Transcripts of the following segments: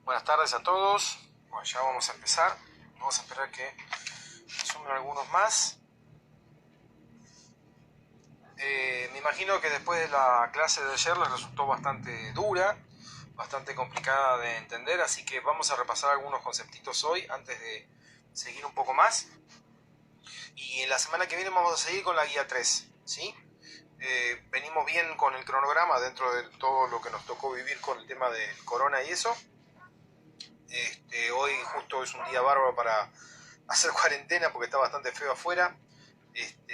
Buenas tardes a todos. Bueno, ya vamos a empezar. Vamos a esperar que sumen algunos más. Me imagino que después de la clase de ayer les resultó bastante dura, bastante complicada de entender, así que vamos a repasar algunos conceptitos hoy antes de seguir un poco más. Y en la semana que viene vamos a seguir con la guía 3, ¿sí? Venimos bien con el cronograma dentro de todo lo que nos tocó vivir con el tema del corona y eso. Hoy justo es un día bárbaro para hacer cuarentena porque está bastante feo afuera.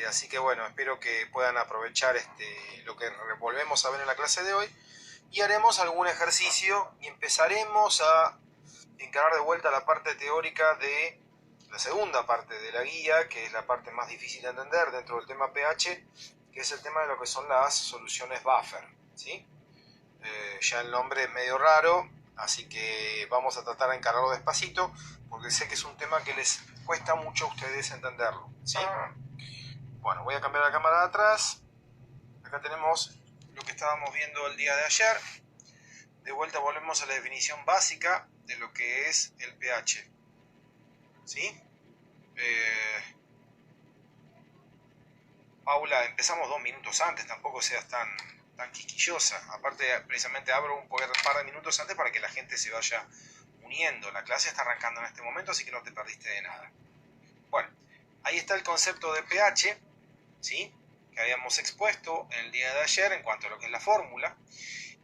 Así que bueno, espero que puedan aprovechar lo que volvemos a ver en la clase de hoy y haremos algún ejercicio y empezaremos a encarar de vuelta la parte teórica de la segunda parte de la guía, que es la parte más difícil de entender dentro del tema pH, que es el tema de lo que son las soluciones buffer, ¿sí? Ya el nombre es medio raro, así que vamos a tratar de encararlo despacito, porque sé que es un tema que les cuesta mucho a ustedes entenderlo, ¿sí? Bueno, voy a cambiar la cámara de atrás. Acá tenemos lo que estábamos viendo el día de ayer. De vuelta volvemos a la definición básica de lo que es el pH, ¿sí? Paula, empezamos 2 minutos antes, tampoco seas tan quisquillosa. Aparte, precisamente abro un par de minutos antes para que la gente se vaya uniendo. La clase está arrancando en este momento, así que no te perdiste de nada. Bueno, ahí está el concepto de pH, ¿sí? Que habíamos expuesto en el día de ayer en cuanto a lo que es la fórmula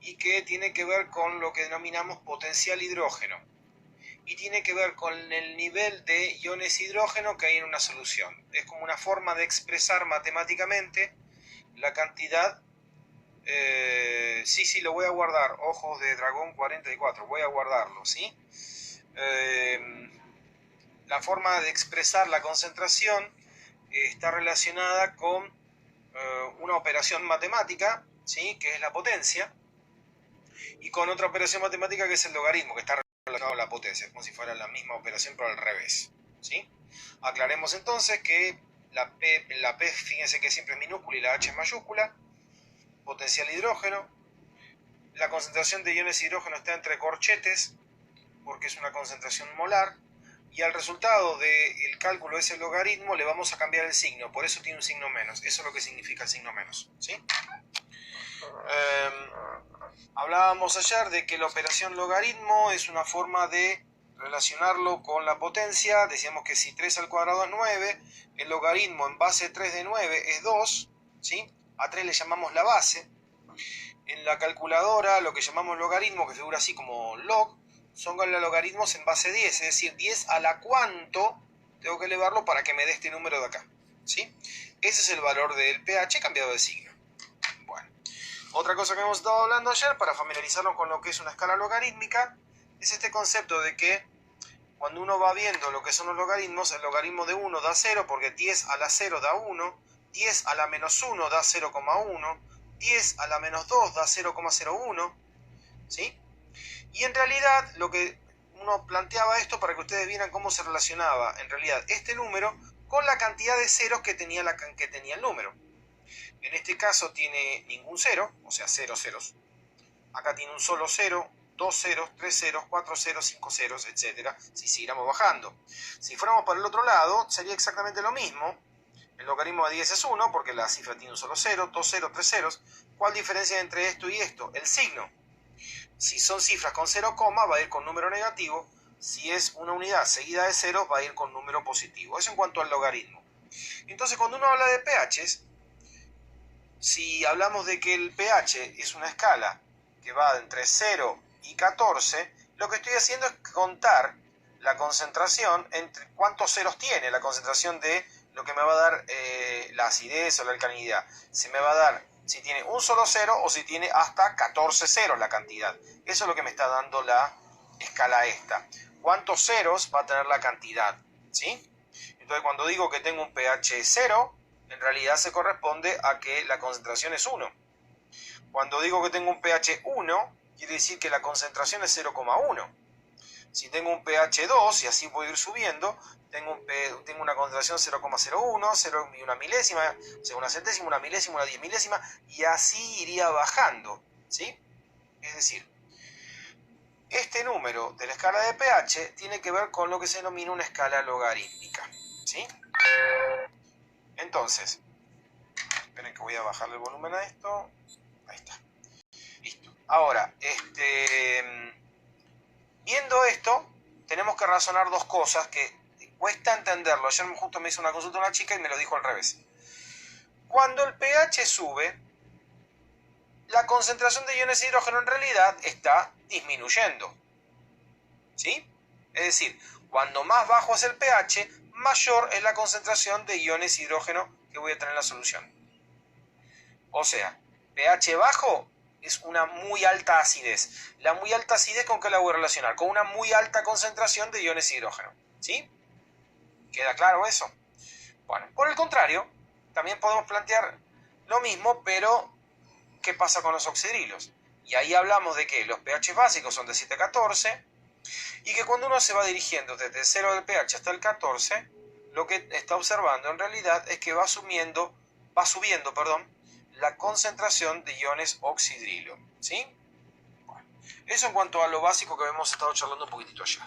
y que tiene que ver con lo que denominamos potencial hidrógeno y tiene que ver con el nivel de iones hidrógeno que hay en una solución. Es como una forma de expresar matemáticamente la cantidad. Sí, lo voy a guardar. Ojos de dragón 44, voy a guardarlo, ¿sí? La forma de expresar la concentración está relacionada con una operación matemática, ¿sí? Que es la potencia, y con otra operación matemática que es el logaritmo, que está relacionado a la potencia, como si fuera la misma operación pero al revés, ¿sí? Aclaremos entonces que la P, fíjense que siempre es minúscula y la H es mayúscula. Potencial hidrógeno. La concentración de iones de hidrógeno está entre corchetes porque es una concentración molar, y al resultado del cálculo de ese logaritmo le vamos a cambiar el signo, por eso tiene un signo menos. Eso es lo que significa el signo menos, ¿sí? Hablábamos ayer de que la operación logaritmo es una forma de relacionarlo con la potencia. Decíamos que si 3 al cuadrado es 9, el logaritmo en base 3 de 9 es 2, ¿sí? A 3 le llamamos la base. En la calculadora, lo que llamamos logaritmo, que figura así como log, son los logaritmos en base 10, es decir, 10 a la cuánto tengo que elevarlo para que me dé este número de acá, ¿sí? Ese es el valor del pH cambiado de signo. Bueno, otra cosa que hemos estado hablando ayer, para familiarizarnos con lo que es una escala logarítmica, es este concepto de que cuando uno va viendo lo que son los logaritmos, el logaritmo de 1 da 0 porque 10 a la 0 da 1, 10 a la menos 1 da 0,1, 10 a la menos 2 da 0,01, ¿sí? Y en realidad lo que uno planteaba esto para que ustedes vieran cómo se relacionaba en realidad este número con la cantidad de ceros que tenía el número. En este caso tiene ningún cero, o sea, 0 ceros. Acá tiene un solo cero, 2 ceros, 3 ceros, 4 ceros, 5 ceros, etc. Si siguiéramos bajando. Si fuéramos para el otro lado, sería exactamente lo mismo. El logaritmo de 10 es 1, porque la cifra tiene un solo cero, 2 ceros, 3 ceros. ¿Cuál diferencia entre esto y esto? El signo. Si son cifras con 0, va a ir con número negativo. Si es una unidad seguida de ceros, va a ir con número positivo. Eso en cuanto al logaritmo. Entonces, cuando uno habla de pHs, si hablamos de que el pH es una escala que va entre 0 y 14, lo que estoy haciendo es contar la concentración entre cuántos ceros tiene la concentración de lo que me va a dar la acidez o la alcalinidad. Se me va a dar si tiene un solo cero o si tiene hasta 14 ceros la cantidad. Eso es lo que me está dando la escala esta. ¿Cuántos ceros va a tener la cantidad? ¿Sí? Entonces, cuando digo que tengo un pH 0, en realidad se corresponde a que la concentración es 1. Cuando digo que tengo un pH 1, quiere decir que la concentración es 0,1. Si tengo un pH 2, y así voy a ir subiendo, tengo una concentración 0,01, 0 y una milésima, una centésima, una milésima, una 10 milésima, y así iría bajando, ¿sí? Es decir, este número de la escala de pH tiene que ver con lo que se denomina una escala logarítmica, ¿sí? Entonces, esperen que voy a bajarle el volumen a esto. Ahí está. Listo. Ahora, viendo esto, tenemos que razonar dos cosas que cuesta entenderlo. Ayer justo me hizo una consulta una chica y me lo dijo al revés. Cuando el pH sube, la concentración de iones de hidrógeno en realidad está disminuyendo, ¿sí? Es decir, cuando más bajo es el pH, mayor es la concentración de iones de hidrógeno que voy a tener en la solución. O sea, pH bajo es una muy alta acidez. La muy alta acidez, ¿con qué la voy a relacionar? Con una muy alta concentración de iones de hidrógeno, ¿sí? ¿Queda claro eso? Bueno, por el contrario, también podemos plantear lo mismo, pero ¿qué pasa con los oxidrilos? Y ahí hablamos de que los pH básicos son de 7 a 14 y que cuando uno se va dirigiendo desde 0 del pH hasta el 14, lo que está observando en realidad es que va subiendo, la concentración de iones oxidrilo, ¿sí? Bueno, eso en cuanto a lo básico que hemos estado charlando un poquitito ayer.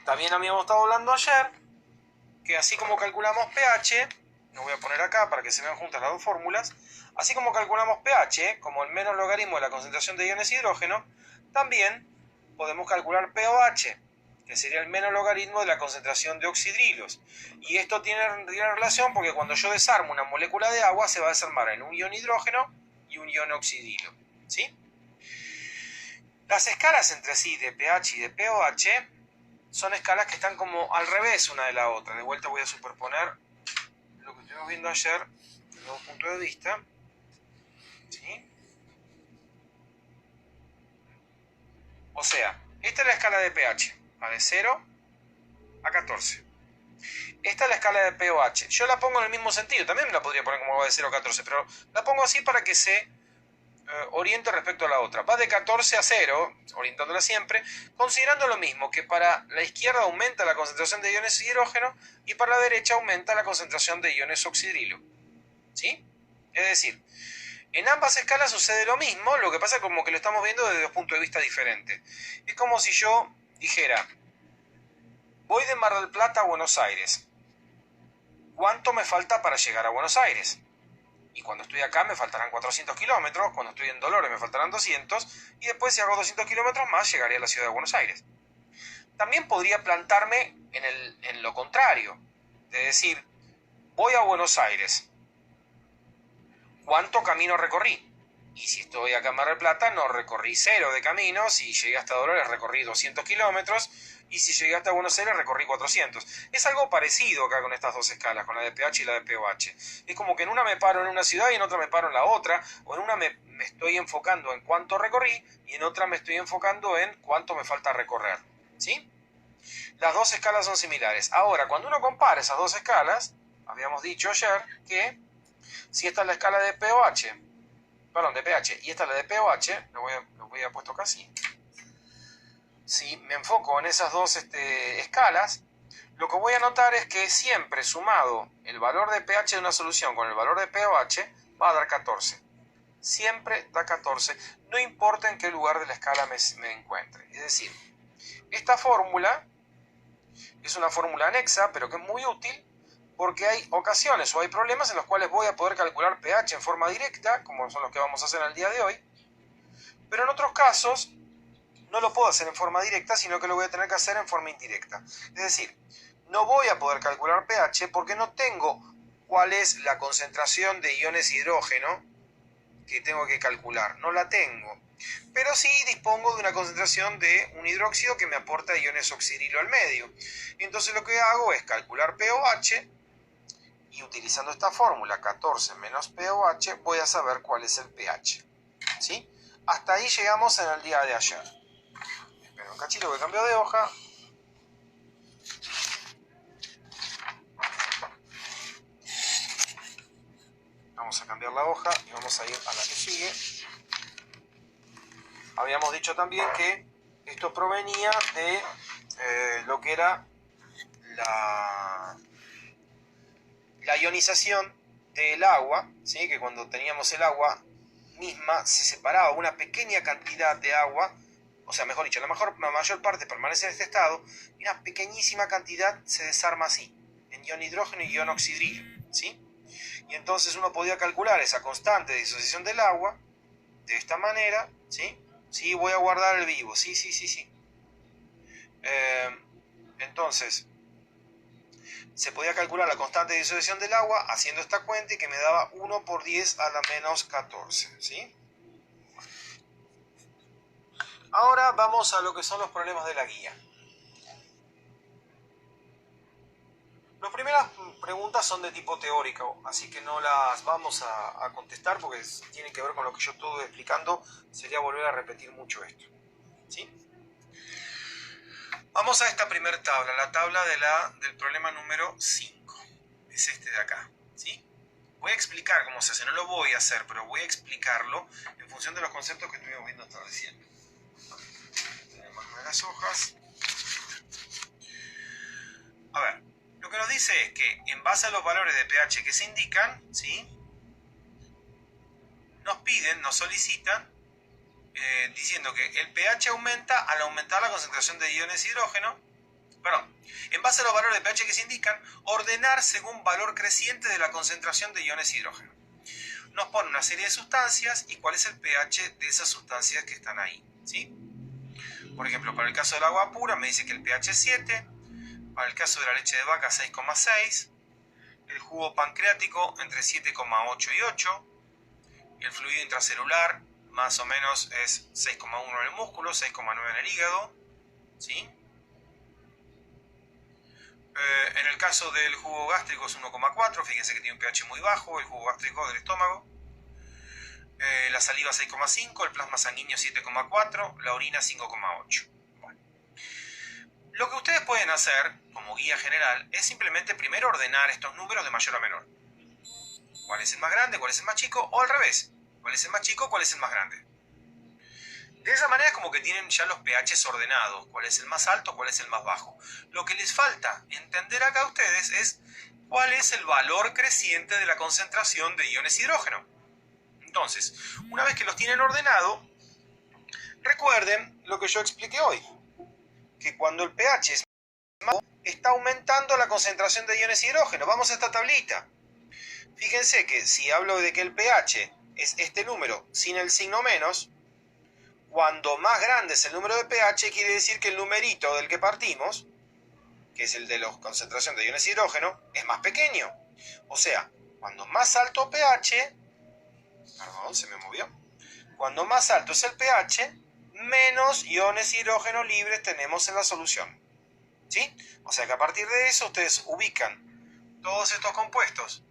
También habíamos estado hablando ayer que así como calculamos pH, lo voy a poner acá para que se vean juntas las dos fórmulas, así como calculamos pH como el menos logaritmo de la concentración de iones de hidrógeno, también podemos calcular pOH, que sería el menos logaritmo de la concentración de oxidrilos. Y esto tiene relación porque cuando yo desarmo una molécula de agua se va a desarmar en un ion hidrógeno y un ion oxidrilo, ¿sí? Las escalas entre sí de pH y de pOH son escalas que están como al revés una de la otra. De vuelta voy a superponer lo que estuvimos viendo ayer desde dos puntos de vista, ¿sí? O sea, esta es la escala de pH, va de 0 a 14. Esta es la escala de pOH. Yo la pongo en el mismo sentido, también me la podría poner como va de 0 a 14, pero la pongo así para que se oriente respecto a la otra. Va de 14 a 0, orientándola siempre, considerando lo mismo, que para la izquierda aumenta la concentración de iones de hidrógeno y para la derecha aumenta la concentración de iones oxidrilo, ¿sí? Es decir, en ambas escalas sucede lo mismo, lo que pasa es como que lo estamos viendo desde dos puntos de vista diferentes. Es como si yo dijera, voy de Mar del Plata a Buenos Aires. ¿Cuánto me falta para llegar a Buenos Aires? Y cuando estoy acá me faltarán 400 kilómetros, cuando estoy en Dolores me faltarán 200, y después si hago 200 kilómetros más llegaré a la ciudad de Buenos Aires. También podría plantarme en lo contrario, de decir, voy a Buenos Aires, ¿cuánto camino recorrí? Y si estoy acá en Mar del Plata, no recorrí 0 de camino, si llegué hasta Dolores recorrí 200 kilómetros, y si llegué hasta Buenos Aires recorrí 400. Es algo parecido acá con estas dos escalas, con la de pH y la de pOH. Es como que en una me paro en una ciudad y en otra me paro en la otra, o en una me estoy enfocando en cuánto recorrí y en otra me estoy enfocando en cuánto me falta recorrer, ¿sí? Las dos escalas son similares. Ahora, cuando uno compara esas dos escalas, habíamos dicho ayer que si esta es la escala de pH, y esta es la de pOH, lo voy a puesto casi. Si me enfoco en esas dos escalas, lo que voy a notar es que siempre sumado el valor de pH de una solución con el valor de pOH va a dar 14. Siempre da 14, no importa en qué lugar de la escala me encuentre. Es decir, esta fórmula es una fórmula anexa, pero que es muy útil porque hay ocasiones o hay problemas en los cuales voy a poder calcular pH en forma directa, como son los que vamos a hacer en el día de hoy, pero en otros casos no lo puedo hacer en forma directa, sino que lo voy a tener que hacer en forma indirecta. Es decir, no voy a poder calcular pH porque no tengo cuál es la concentración de iones hidrógeno que tengo que calcular. No la tengo. Pero sí dispongo de una concentración de un hidróxido que me aporta iones oxidrilo al medio. Entonces lo que hago es calcular pOH y utilizando esta fórmula 14 menos pOH voy a saber cuál es el pH. ¿Sí? Hasta ahí llegamos en el día de ayer. Espera un cachito que cambio de hoja. Vamos a cambiar la hoja y vamos a ir a la que sigue. Habíamos dicho también que esto provenía de lo que era la ionización del agua, ¿sí? Que cuando teníamos el agua misma se separaba una pequeña cantidad de agua, o sea, mejor dicho, la mayor parte permanece en este estado, y una pequeñísima cantidad se desarma así, en ion hidrógeno y ion oxidrillo, ¿sí? Y entonces uno podía calcular esa constante de disociación del agua de esta manera, ¿sí? Sí, voy a guardar el vivo, sí. Entonces, se podía calcular la constante de disociación del agua haciendo esta cuenta y que me daba 1 por 10 a la menos 14, ¿sí? Ahora vamos a lo que son los problemas de la guía. Las primeras preguntas son de tipo teórico, así que no las vamos a contestar porque tienen que ver con lo que yo estuve explicando. Sería volver a repetir mucho esto, ¿sí? Vamos a esta primera tabla, la tabla del problema número 5. Es este de acá, ¿sí? Voy a explicar cómo se hace, no lo voy a hacer, pero voy a explicarlo en función de los conceptos que estuvimos viendo hasta recién. Tenemos las hojas. A ver, lo que nos dice es que en base a los valores de pH que se indican, ¿sí? Nos solicitan, diciendo que el pH aumenta al aumentar la concentración de iones hidrógeno. En base a los valores de pH que se indican, ordenar según valor creciente de la concentración de iones hidrógeno. Nos pone una serie de sustancias y cuál es el pH de esas sustancias que están ahí, ¿sí? Por ejemplo, para el caso del agua pura me dice que el pH es 7, para el caso de la leche de vaca 6,6, el jugo pancreático entre 7,8 y 8, el fluido intracelular más o menos es 6,1 en el músculo, 6,9 en el hígado, ¿sí? En el caso del jugo gástrico es 1,4, fíjense que tiene un pH muy bajo, el jugo gástrico del estómago. La saliva 6,5, el plasma sanguíneo 7,4, la orina 5,8. Bueno. Lo que ustedes pueden hacer, como guía general, es simplemente primero ordenar estos números de mayor a menor. ¿Cuál es el más grande, cuál es el más chico? O al revés, ¿cuál es el más chico, cuál es el más grande? De esa manera es como que tienen ya los pHs ordenados, cuál es el más alto, cuál es el más bajo. Lo que les falta entender acá a ustedes es cuál es el valor creciente de la concentración de iones hidrógeno. Entonces, una vez que los tienen ordenado, recuerden lo que yo expliqué hoy, que cuando el pH es más bajo, está aumentando la concentración de iones hidrógeno. Vamos a esta tablita. Fíjense que si hablo de que el pH es este número sin el signo menos, cuando más grande es el número de pH, quiere decir que el numerito del que partimos, que es el de la concentración de iones hidrógeno, es más pequeño. O sea, cuando más alto pH, perdón, se me movió. Cuando más alto es el pH, menos iones hidrógeno libres tenemos en la solución, ¿sí? O sea que a partir de eso ustedes ubican todos estos compuestos,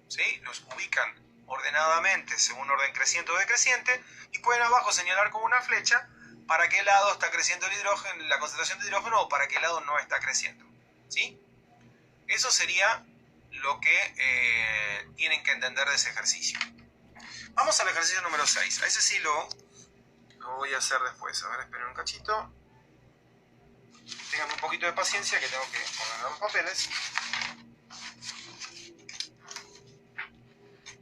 ¿sí? Los ubican ordenadamente según orden creciente o decreciente y pueden abajo señalar con una flecha para qué lado está creciendo el hidrógeno, la concentración de hidrógeno, o para qué lado no está creciendo, ¿sí? Eso sería lo que tienen que entender de ese ejercicio. Vamos al ejercicio número 6. A ese sí lo voy a hacer después. A ver, esperen un cachito. Ténganme un poquito de paciencia que tengo que poner los papeles.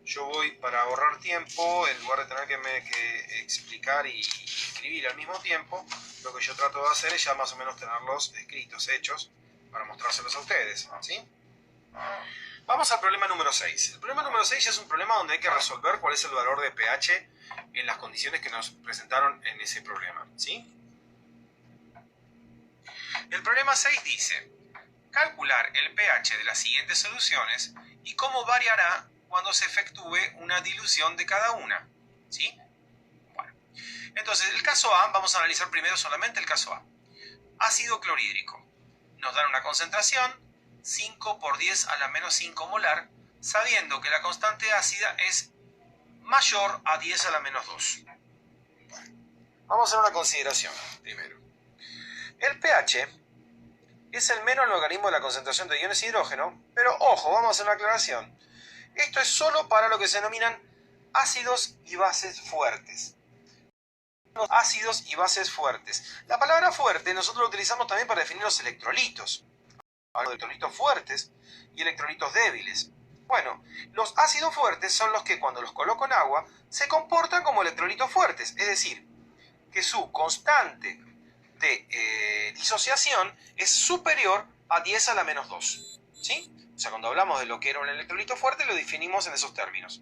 Yo voy, para ahorrar tiempo, en lugar de tener que explicar y escribir al mismo tiempo, lo que yo trato de hacer es ya más o menos tenerlos escritos, hechos, para mostrárselos a ustedes, ¿sí? Vamos al problema número 6. El problema número 6 es un problema donde hay que resolver cuál es el valor de pH en las condiciones que nos presentaron en ese problema, ¿sí? El problema 6 dice: calcular el pH de las siguientes soluciones y cómo variará cuando se efectúe una dilución de cada una, ¿sí? Bueno, entonces el caso A, vamos a analizar primero solamente el caso A. Ácido clorhídrico. Nos dan una concentración 5 por 10 a la menos 5 molar, sabiendo que la constante ácida es mayor a 10 a la menos 2. Bueno, vamos a hacer una consideración primero. El pH es el menos logaritmo de la concentración de iones hidrógeno, pero ojo, vamos a hacer una aclaración. Esto es solo para lo que se denominan ácidos y bases fuertes. Ácidos y bases fuertes. La palabra fuerte nosotros lo utilizamos también para definir los electrolitos. Electrolitos fuertes y electrolitos débiles. Bueno, los ácidos fuertes son los que cuando los coloco en agua se comportan como electrolitos fuertes, es decir, que su constante de disociación es superior a 10 a la menos 2. ¿Sí? O sea, cuando hablamos de lo que era un electrolito fuerte, lo definimos en esos términos.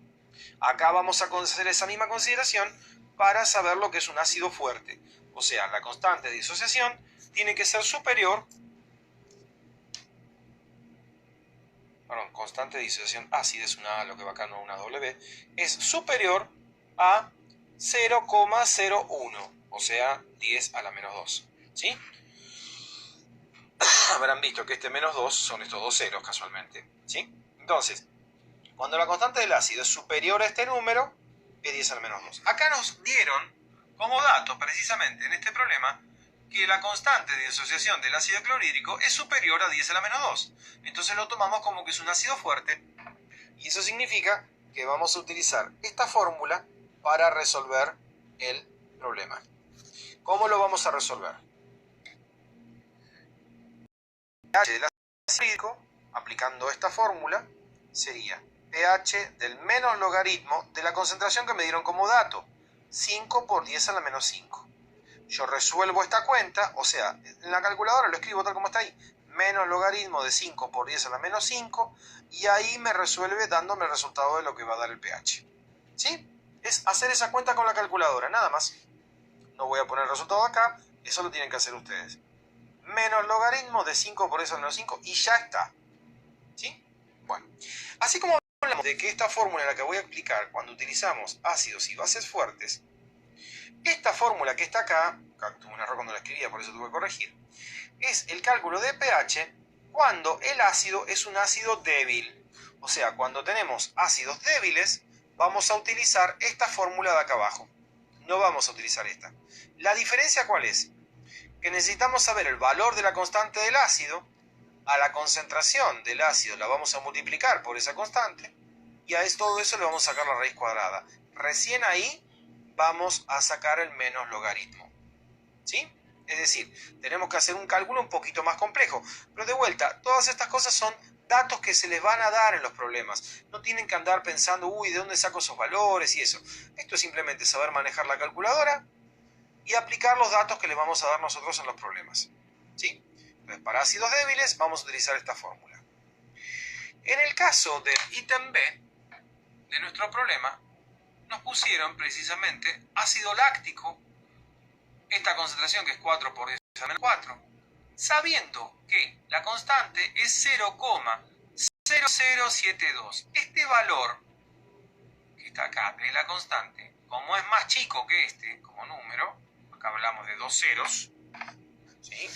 Acá vamos a hacer esa misma consideración para saber lo que es un ácido fuerte. O sea, la constante de disociación tiene que ser superior. Perdón, constante de disociación ácida es una A, lo que va acá no una W, es superior a 0,01, o sea, 10 a la menos 2. ¿Sí? Habrán visto que este menos 2 son estos dos ceros casualmente. ¿Sí? Entonces, cuando la constante del ácido es superior a este número, es 10 a la menos 2. Acá nos dieron como dato, precisamente en este problema, que la constante de disociación del ácido clorhídrico es superior a 10 a la menos 2. Entonces lo tomamos como que es un ácido fuerte, y eso significa que vamos a utilizar esta fórmula para resolver el problema. ¿Cómo lo vamos a resolver? pH del ácido clorhídrico, aplicando esta fórmula, sería pH del menos logaritmo de la concentración que me dieron como dato, 5 por 10 a la menos 5. Yo resuelvo esta cuenta, o sea, en la calculadora lo escribo tal como está ahí, menos logaritmo de 5 por 10 a la menos 5, y ahí me resuelve dándome el resultado de lo que va a dar el pH. ¿Sí? Es hacer esa cuenta con la calculadora, nada más. No voy a poner el resultado acá, eso lo tienen que hacer ustedes. Menos logaritmo de 5 por 10 a la menos 5, y ya está. ¿Sí? Bueno, así como hablamos de que esta fórmula la que voy a explicar cuando utilizamos ácidos y bases fuertes, esta fórmula que está acá tuve un error cuando la escribía, por eso tuve que corregir, es el cálculo de pH cuando el ácido es un ácido débil. O sea, cuando tenemos ácidos débiles, vamos a utilizar esta fórmula de acá abajo. No vamos a utilizar esta. ¿La diferencia cuál es? Que necesitamos saber el valor de la constante del ácido. A la concentración del ácido la vamos a multiplicar por esa constante, y a todo eso le vamos a sacar la raíz cuadrada. Recién ahí vamos a sacar el menos logaritmo. ¿Sí? Es decir, tenemos que hacer un cálculo un poquito más complejo. Pero de vuelta, todas estas cosas son datos que se les van a dar en los problemas. No tienen que andar pensando, uy, ¿de dónde saco esos valores? Y eso. Esto es simplemente saber manejar la calculadora y aplicar los datos que les vamos a dar nosotros en los problemas. ¿Sí? Entonces, para ácidos débiles vamos a utilizar esta fórmula. En el caso del ítem B de nuestro problema, nos pusieron precisamente ácido láctico, esta concentración que es 4 por 10 a la menos 4, sabiendo que la constante es 0,0072. Este valor que está acá de la constante, como es más chico que este como número, acá hablamos de dos ceros, ¿sí?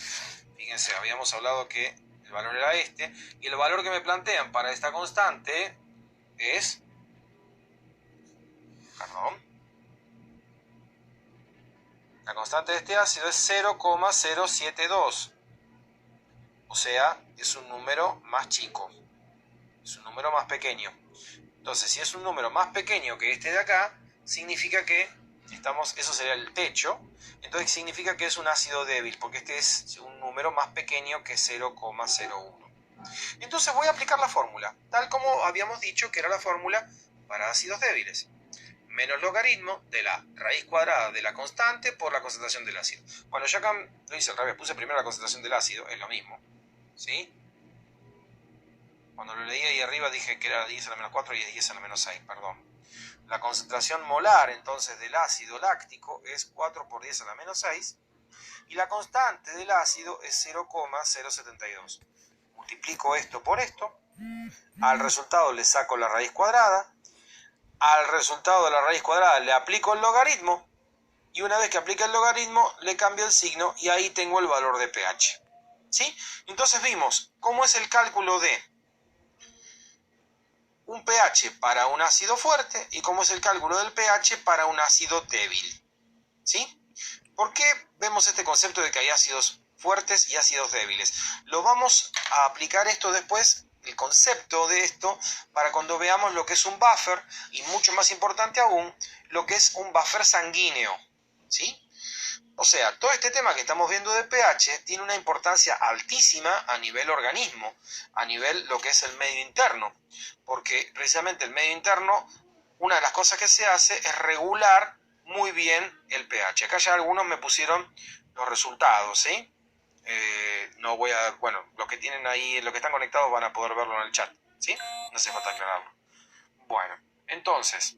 Fíjense, habíamos hablado que el valor era este, y el valor que me plantean para esta constante es, la constante de este ácido es 0,072. O sea, es un número más chico, es un número más pequeño. Entonces, si es un número más pequeño que este de acá, significa que eso sería el techo, entonces significa que es un ácido débil, porque este es un número más pequeño que 0,01. Entonces voy a aplicar la fórmula, tal como habíamos dicho que era la fórmula para ácidos débiles. Menos logaritmo de la raíz cuadrada de la constante por la concentración del ácido. Bueno, yo acá lo hice al revés, puse primero la concentración del ácido, es lo mismo. ¿Sí? Cuando lo leí ahí arriba dije que era 10 a la menos 4 y es 10 a la menos 6, perdón. La concentración molar entonces del ácido láctico es 4 por 10 a la menos 6 y la constante del ácido es 0,072. Multiplico esto por esto, al resultado le saco la raíz cuadrada, al resultado de la raíz cuadrada le aplico el logaritmo y una vez que aplique el logaritmo le cambio el signo y ahí tengo el valor de pH. ¿Sí? Entonces vimos cómo es el cálculo de un pH para un ácido fuerte y cómo es el cálculo del pH para un ácido débil. ¿Sí? ¿Por qué vemos este concepto de que hay ácidos fuertes y ácidos débiles? Lo vamos a aplicar esto después, el concepto de esto, para cuando veamos lo que es un buffer y mucho más importante aún, lo que es un buffer sanguíneo. ¿Sí? O sea, todo este tema que estamos viendo de pH tiene una importancia altísima a nivel organismo, a nivel lo que es el medio interno, porque precisamente el medio interno, una de las cosas que se hace es regular muy bien el pH. Acá ya algunos me pusieron los resultados, ¿sí? No voy a, bueno, los que tienen ahí, los que están conectados van a poder verlo en el chat, ¿sí? No hace falta aclararlo. Bueno, entonces,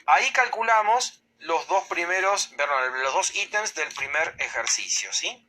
ahí calculamos los dos primeros, perdón, los dos ítems del primer ejercicio, ¿sí?